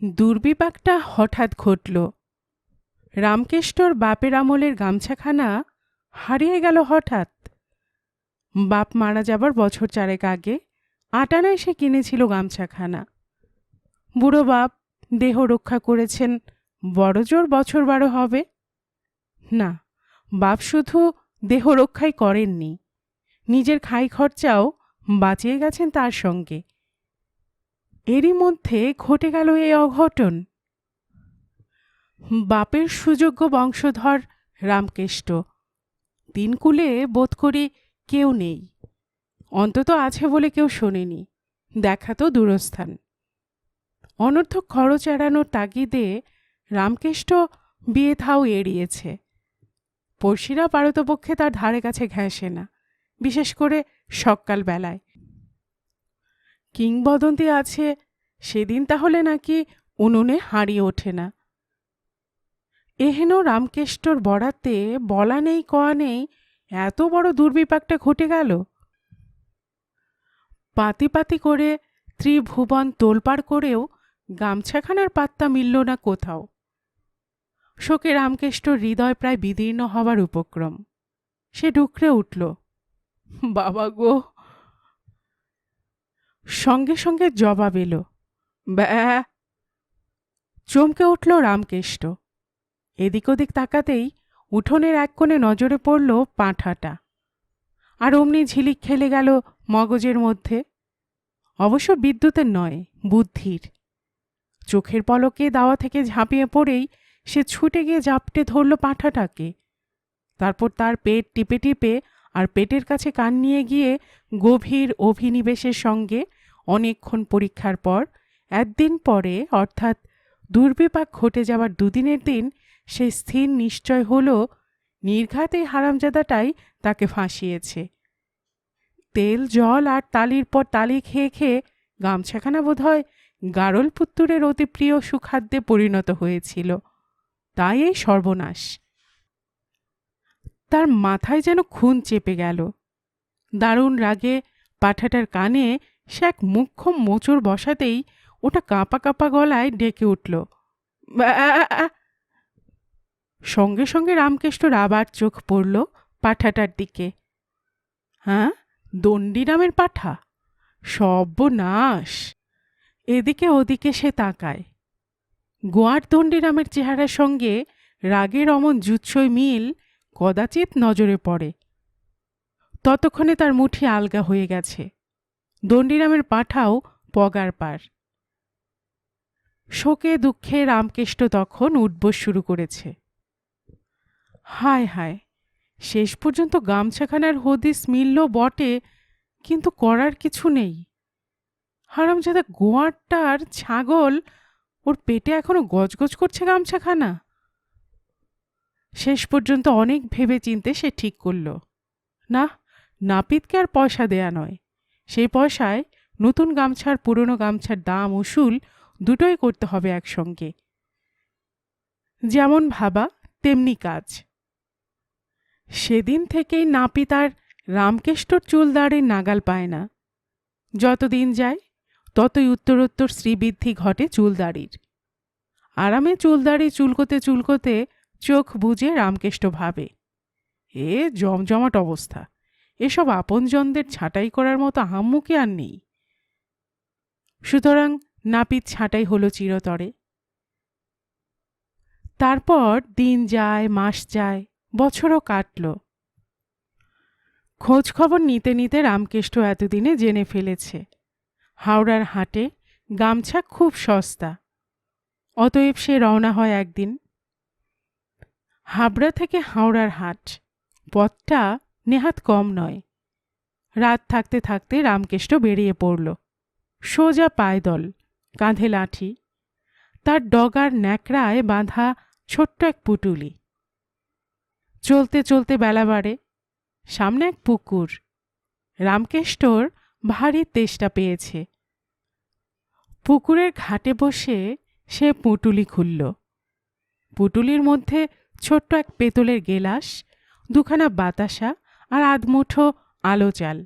দুর্বিপাকটা হঠাৎ ঘটল। রামকেষ্টর বাপের আমলের গামছাখানা হারিয়ে গেল হঠাৎ। বাপ মারা যাবার বছর চারেক আগে আটানায় সে কিনেছিল গামছাখানা। বুড়ো বাপ দেহ রক্ষা করেছেন, বড়জোর বছর 12 হবে। না, বাপ শুধু দেহ রক্ষাই করেননি, নিজের খাই খরচাও বাঁচিয়ে গেছেন তার সঙ্গে। এরই মধ্যে ঘটে গেল এই অঘটন। বাপের সুযোগ্য বংশধর রামকেষ্ট, তিনকুলে বোধ করি কেউ নেই, অন্তত আছে বলে কেউ শোনেনি, দেখা তো দূরস্থান। অনর্থক খরচ এড়ানোর তাগিদে রামকেষ্ট বিয়ে থাও এড়িয়েছে। পড়শিরা পারতপক্ষে তার ধারে কাছে ঘেঁষে না, বিশেষ করে সকাল বেলায়। কিংবদন্তি আছে সেদিন তাহলে নাকি উনুনে হাঁড়ি ওঠে না। এহেন রামকেষ্টর বরাতে বলা নেই কওয়া নেই এত বড় দুর্বিপাকটা ঘটে গেল। পাতি পাতি করে ত্রিভুবন তোলপাড় করেও গামছাখানার পাত্তা মিলল না কোথাও। শোকে রামকেষ্টর হৃদয় প্রায় বিদীর্ণ হবার উপক্রম। সে ডুকরে উঠল, বাবা গো। সঙ্গে সঙ্গে জবাব এলো, ব্যা। চমকে উঠল রামকেষ্ট। এদিক ওদিক তাকাতেই উঠোনের এক কোণে নজরে পড়ল পাঁঠাটা। আর অমনি ঝিলিক খেলে গেল মগজের মধ্যে। অবশ্য বিদ্যুতের নয়, বুদ্ধির। চোখের পলকে দাওয়া থেকে ঝাঁপিয়ে পড়েই সে ছুটে গিয়ে জাপটে ধরল পাঁঠাটাকে। তারপর তার পেট টিপে টিপে আর পেটের কাছে কান নিয়ে গিয়ে গভীর অভিনিবেশের সঙ্গে অনেকক্ষণ পরীক্ষার পর একদিন পরে, অর্থাৎ দুর্বিপাক ঘটে যাওয়ার দুদিনের দিন, সে স্থির নিশ্চয় হল নির্ঘাত এই হারামজাদাটাই তাকে ফাঁসিয়েছে। তেল জল আর তালির পর তালি খেয়ে খেয়ে গামছাখানা বোধহয় গারল পুত্তুরের অতি প্রিয় সুখাদ্যে পরিণত হয়েছিল, তাই এই সর্বনাশ। তার মাথায় যেন খুন চেপে গেল। দারুণ রাগে পাঠাটার কানে সে এক মুখ্যম মোচড় বসাতেই ওটা কাঁপা কাঁপা গলায় ডেকে উঠল, ব্যা। সঙ্গে সঙ্গে রামকেষ্টর আবার চোখ পড়ল পাঠাটার দিকে। হ্যাঁ, দণ্ডিরামের পাঠা। সর্বনাশ! এদিকে ওদিকে সে তাকায়। গোয়ার দণ্ডিরামের চেহারার সঙ্গে রাগের অমন জুৎসই মিল কদাচিৎ নজরে পড়ে। ততক্ষণে তার মুঠি আলগা হয়ে গেছে। দণ্ডিরামের পাঠাও পগার পার। শোকে দুঃখে রামকেষ্ট তখন উঠবোস শুরু করেছে। হায় হায়, শেষ পর্যন্ত গামছাখানার হদিস মিলল বটে, কিন্তু করার কিছু নেই। হারামজাদা গোয়ারটার ছাগল, ওর পেটে এখনো গজগজ করছে গামছাখানা। শেষ পর্যন্ত অনেক ভেবে চিনতে সে ঠিক করল, না, নাপিতকে আর পয়সা দেয়া নয়। সেই পয়সায় নতুন গামছার পুরনো গামছার দাম উসুল দুটোই করতে হবে একসঙ্গে। যেমন ভাবা তেমনি কাজ। সেদিন থেকেই নাপিত আর রামকেষ্টর চুলদাড়ির নাগাল পায় না। যতদিন যায় ততই উত্তরোত্তর শ্রীবৃদ্ধি ঘটে চুলদাড়ির। আরামে চুলদাড়ি চুলকোতে চুলকোতে চোখ বুজে রামকেষ্ট ভাবে, এ জমজমাট অবস্থা, এসব আপনজনদের ছাঁটাই করার মতো আহাম্মুকি আর নেই। সুতরাং নাপিত ছাঁটাই হলো চিরতরে। তারপর দিন যায়, মাস যায়, বছরও কাটল। খোঁজ খবর নিতে নিতে রামকেষ্ট এতদিনে জেনে ফেলেছে হাওড়ার হাটে গামছা খুব সস্তা। অতএব সে রওনা হয় একদিন। হাবড়া থেকে হাওড়ার হাট, পথটা নেহাত কম নয়। রাত থাকতে থাকতে রামকেষ্ট বেরিয়ে পড়ল, সোজা পায়দল, কাঁধে লাঠি, তার ডগার ন্যাকড়ায় বাঁধা ছোট্ট এক পুটুলি। চলতে চলতে বেলা বাড়ে। সামনে এক পুকুর। রামকেষ্টর ভারী তেষ্টা পেয়েছে। পুকুরের ঘাটে বসে সে পুঁটুলি খুলল। পুটুলির মধ্যে ছোট্ট এক পেতলের গেলাস, দুখানা বাতাসা আর আধমুঠো আলো চাল।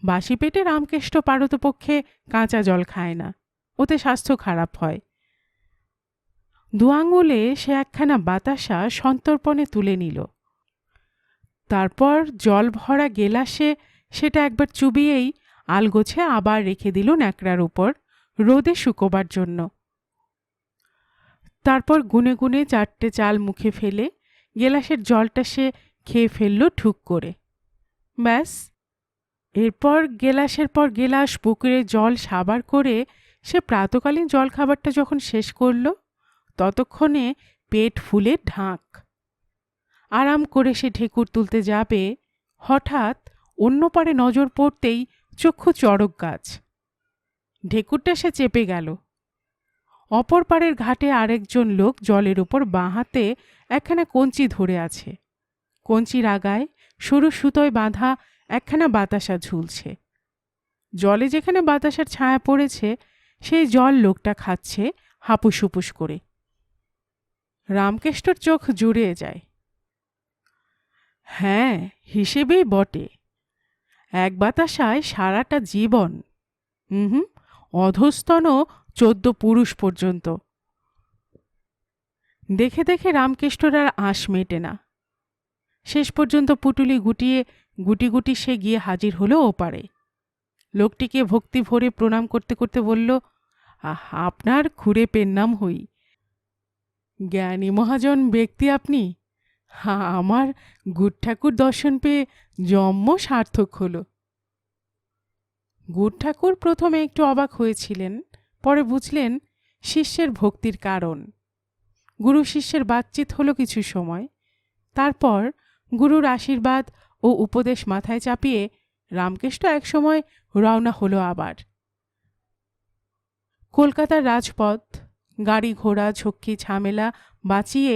বাসি পেটে রামকেষ্ট পারতপক্ষে কাঁচা জল খায় না। ওতে স্বাস্থ্য খারাপ হয়। 2 আঙুলে সে একখানা বাতাসা সন্তর্পণে তুলে নিল। তারপর জল ভরা গেলাসে সেটা একবার চুবিয়েই আলগোছে আবার রেখে দিল ন্যাকড়ার উপর রোদে শুকোবার জন্য। তারপর গুনে গুনে 4টে চাল মুখে ফেলে গেলাসের জলটা সে খেয়ে ফেলল ঠুক করে। ব্যাস, এরপর গেলাসের পর গেলাস পুকুরে জল সাবার করে সে প্রাতকালীন জলখাবারটা যখন শেষ করল, ততক্ষণে পেট ফুলে ঢাক। আরাম করে সে ঢেকুর তুলতে যাবে, হঠাৎ অন্য পারে নজর পড়তেই চক্ষু চড়ক গাছ। ঢেকুরটা সে চেপে গেল। অপর পারের ঘাটে আরেকজন লোক জলের উপর বাঁ হাতে একখানা কঞ্চি ধরে আছে। কঞ্চির আগায় সরু সুতোয় বাঁধা একখানা বাতাসা ঝুলছে। জলে যেখানে বাতাসার ছায়া পড়েছে সেই জল লোকটা খাচ্ছে হাপুস হুপুস করে। রামকেষ্টর চোখ জুড়িয়ে যায়। হ্যাঁ, হিসেবেই বটে। এক বাতাসায় সারাটা জীবন। অধস্তন 14 পুরুষ পর্যন্ত। দেখে দেখে রামকেষ্টর আর আঁশ মেটে না। শেষ পর্যন্ত পুটুলি গুটিয়ে গুটি গুটি সে গিয়ে হাজির হলো ওপারে। লোকটিকে ভক্তি ভরে প্রণাম করতে করতে বলল, আপনার খুড়ে পেন্নাম হই। জ্ঞানী মহাজন ব্যক্তি আপনি। আমার গুড ঠাকুর দর্শন পেয়ে জন্ম সার্থক হল। গুড ঠাকুর প্রথমে একটু অবাক হয়েছিলেন, পরে বুঝলেন শিষ্যের ভক্তির কারণ। গুরু শিষ্যের বাতচিত হলো কিছু সময়। তারপর গুরুর আশীর্বাদ ও উপদেশ মাথায় চাপিয়ে রামকেষ্ট একসময় রওনা হলো আবার। কলকাতার রাজপথ, গাড়ি ঘোড়া ঝক্কি ঝামেলা বাঁচিয়ে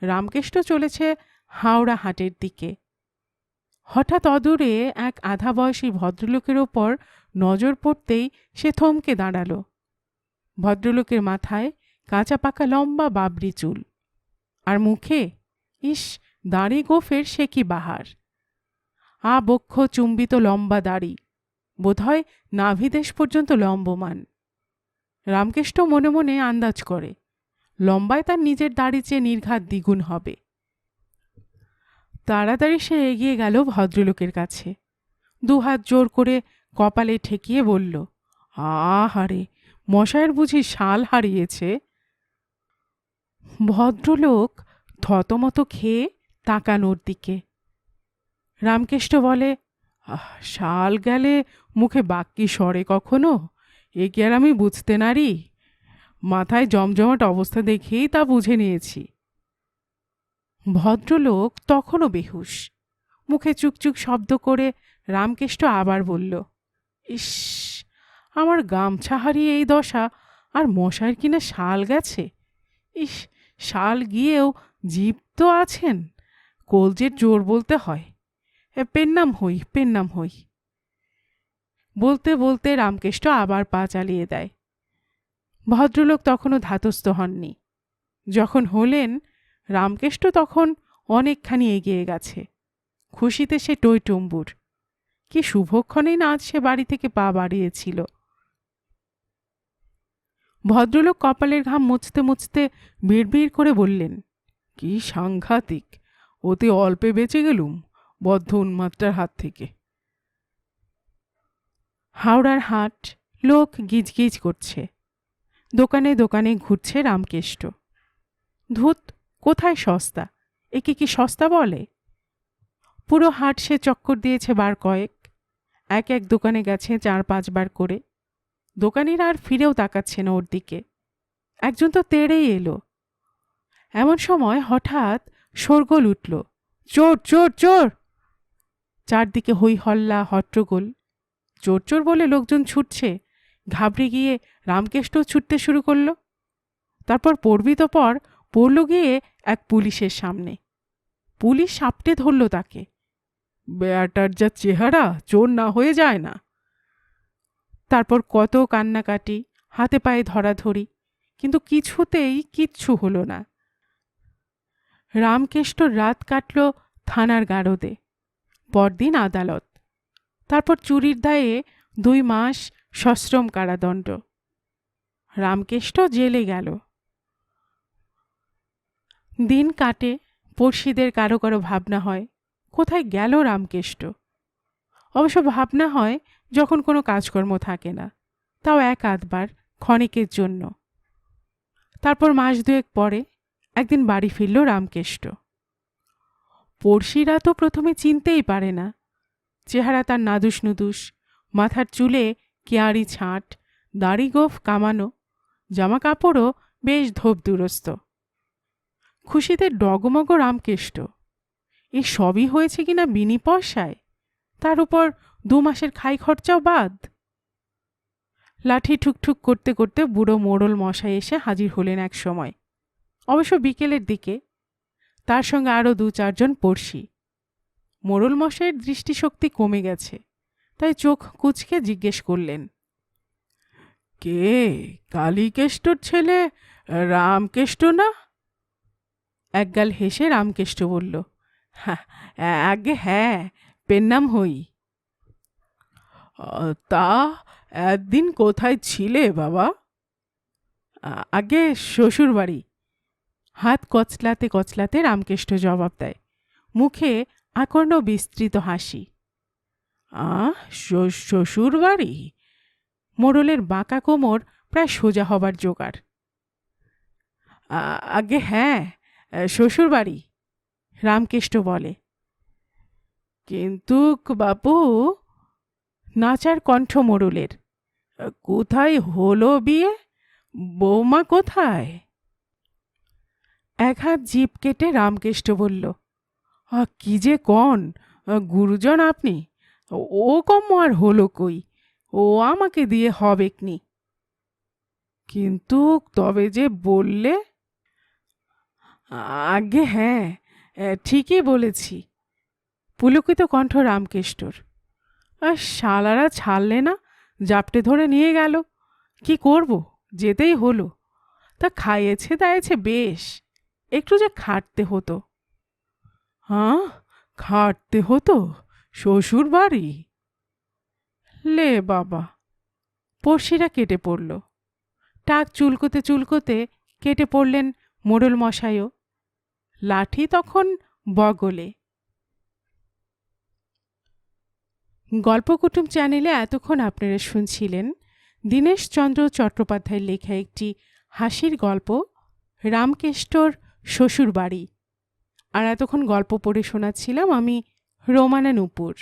রামকেষ্ট চলেছে হাওড়া হাটের দিকে। হঠাৎ অদূরে এক আধা বয়সী ভদ্রলোকের ওপর নজর পড়তেই সে থমকে দাঁড়াল। ভদ্রলোকের মাথায় কাঁচা পাকা লম্বা বাবরি চুল, আর মুখে ইস দাড়ি গোফের সে কি বাহার! বক্ষ চুম্বিত লম্বা দাড়ি, বোধহয় নাভিদেশ পর্যন্ত লম্বমান। রামকেষ্ট মনে মনে আন্দাজ করে লম্বায় তার নিজের দাড়ি চেয়ে নির্ঘাত দ্বিগুণ হবে। তাড়াতাড়ি সে এগিয়ে গেল ভদ্রলোকের কাছে, 2 হাত জোর করে কপালে ঠেকিয়ে বলল, আহারে, মশায়ের বুঝি শাল হারিয়েছে? ভদ্রলোক থতমত খেয়ে তাকানোর দিকে। রামকেষ্ট বলে, শাল গেলে মুখে বাক্যি সরে কখনো? এ কি আর আমি বুঝতে নারি? মাথায় জমজমাট অবস্থা দেখেই তা বুঝে নিয়েছি। ভদ্রলোক তখনও বেহুশ, মুখে চুকচুক শব্দ করে রামকেষ্ট আবার বলল, ইস, আমার গামছা হারিয়ে এই দশা, আর মশাইয়ের কিনা শাল গেছে! ইস, শাল গিয়েও জীব তো আছেন, কলজের জোর বলতে হয়। পেন্নাম হই, পেন্নাম হই। বলতে বলতে রামকেষ্ট আবার পা চালিয়ে দেয়। ভদ্রলোক তখনও ধাতস্থ হননি। যখন হলেন, রামকেষ্ট তখন অনেকখানি এগিয়ে গেছে। খুশিতে সে টইটুম্বুর। কি শুভক্ষণেই না আজ সে বাড়ি থেকে পা বাড়িয়েছিল। ভদ্রলোক কপালের ঘাম মুছতে মুছতে বিড়বিড় করে বললেন, কি সাংঘাতিক! অতি অল্পে বেঁচে গেলুম বদ্ধ উন্মাদটার হাত থেকে। হাওড়ার হাট, লোক গিজগিজ করছে। দোকানে দোকানে ঘুরছে রামকেষ্ট। ধুত, কোথায় সস্তা! একে কি সস্তা বলে? পুরো হাট সে চক্কর দিয়েছে বার কয়েক। এক এক দোকানে গেছে 4-5 বার করে। দোকানিরা আর ফিরেও তাকাচ্ছে না ওর দিকে। একজন তো তেড়েই এলো। এমন সময় হঠাৎ শোরগোল উঠল, চোর চোর চোর! চারদিকে হই হল্লা হট্টগোল। চোর চোর বলে লোকজন ছুটছে। ঘাবড়ে গিয়ে রামকেষ্ট ছুটতে শুরু করল। তারপর পড়বি তো পড়ল গিয়ে এক পুলিশের সামনে। পুলিশ সাপটে ধরল তাকে। বেয়াটার যা চেহারা, চোর না হয়ে যায় না। তারপর কত কান্নাকাটি, হাতে পায়ে ধরাধরি, কিন্তু কিছুতেই কিচ্ছু হলো না। রামকেষ্টর রাত কাটল থানার গারদে। পরদিন আদালত। তারপর চুরির দায়ে 2 মাস সশ্রম কারাদণ্ড। রামকেষ্ট জেলে গেল। দিন কাটে, পড়শিদের কারো কারো ভাবনা হয় কোথায় গেল রামকেষ্ট। অবশ্য ভাবনা হয় যখন কোনো কাজকর্ম থাকে না, তাও এক আধবার, ক্ষণিকের জন্য। তারপর মাস দুয়েক পরে একদিন বাড়ি ফিরল রামকেষ্ট। পড়শিরা তো প্রথমে চিনতেই পারে না। চেহারা তার নাদুস নুদুস, মাথার চুলে কেয়ারি ছাঁট, দাড়ি গোঁফ কামানো, জামা কাপড়ও বেশ ধোপ দুরস্ত। খুশিতে ডগমগ রামকেষ্ট। এই সবই হয়েছে কিনা বিনি পয়সায়, তার উপর 2 মাসের খাই খরচাও বাদ। লাঠি ঠুকঠুক করতে করতে বুড়ো মোড়ল মশাই এসে হাজির হলেন এক সময়, অবশ্য বিকেলের দিকে। তার সঙ্গে আরও 2-4 জন পড়শি। মোড়ল মশাইয়ের দৃষ্টিশক্তি কমে গেছে, তাই চোখ কুঁচকে জিজ্ঞেস করলেন, কে কালীকেষ্টর ছেলে রামকেষ্ট না? একগাল হেসে রামকেষ্ট বলল, আগে হ্যাঁ, পেন নাম হই। তা একদিন কোথায় ছিলে বাবা? আগে শ্বশুর বাড়ি। হাত কচলাতে কচলাতে রামকেষ্ট জবাব দেয়, মুখে আকর্ণ বিস্তৃত হাসি। শ্বশুর বাড়ি? মোড়লের বাঁকা কোমর প্রায় সোজা হবার জোগাড়। আগে হ্যাঁ, শ্বশুর বাড়ি, রামকেষ্ট বলে। কিন্তু বাপু, নাচার কণ্ঠ মোড়লের, কোথায় হলো বিয়ে? বৌমা কোথায়? এক হাত জিভ কেটে রামকেষ্ট বলল, কি যে কন গুরুজন আপনি, ও কম আর হলো কই, ও আমাকে দিয়ে হবেকনি। কিন্তু তবে যে বললে। আগে হ্যাঁ, ঠিকই বলেছি, পুলকিত কণ্ঠ রামকেষ্টর। শালারা ছাড়লে না, জাপটে ধরে নিয়ে গেল। কি করব, যেতেই হলো। তা খাইয়েছে দাইয়েছে বেশ, একটু যে খাটতে হতো। খাটতে হতো শ্বশুর বাড়ি? লে বাবা! পড়শিরা কেটে পড়ল। টাক চুলকোতে চুলকোতে কেটে পড়লেন মোড়ল মশাইও। লাঠি তখন বগলে। গল্পকুটুম চ্যানেলে এতক্ষণ আপনারা শুনছিলেন দীনেশচন্দ্র চট্টোপাধ্যায়ের লেখা একটি হাসির গল্প, রামকেষ্টর শ্বশুর বাড়ি। আর এতক্ষণ গল্প পড়ে শোনাচ্ছিলাম আমি রোমানা নূপুর।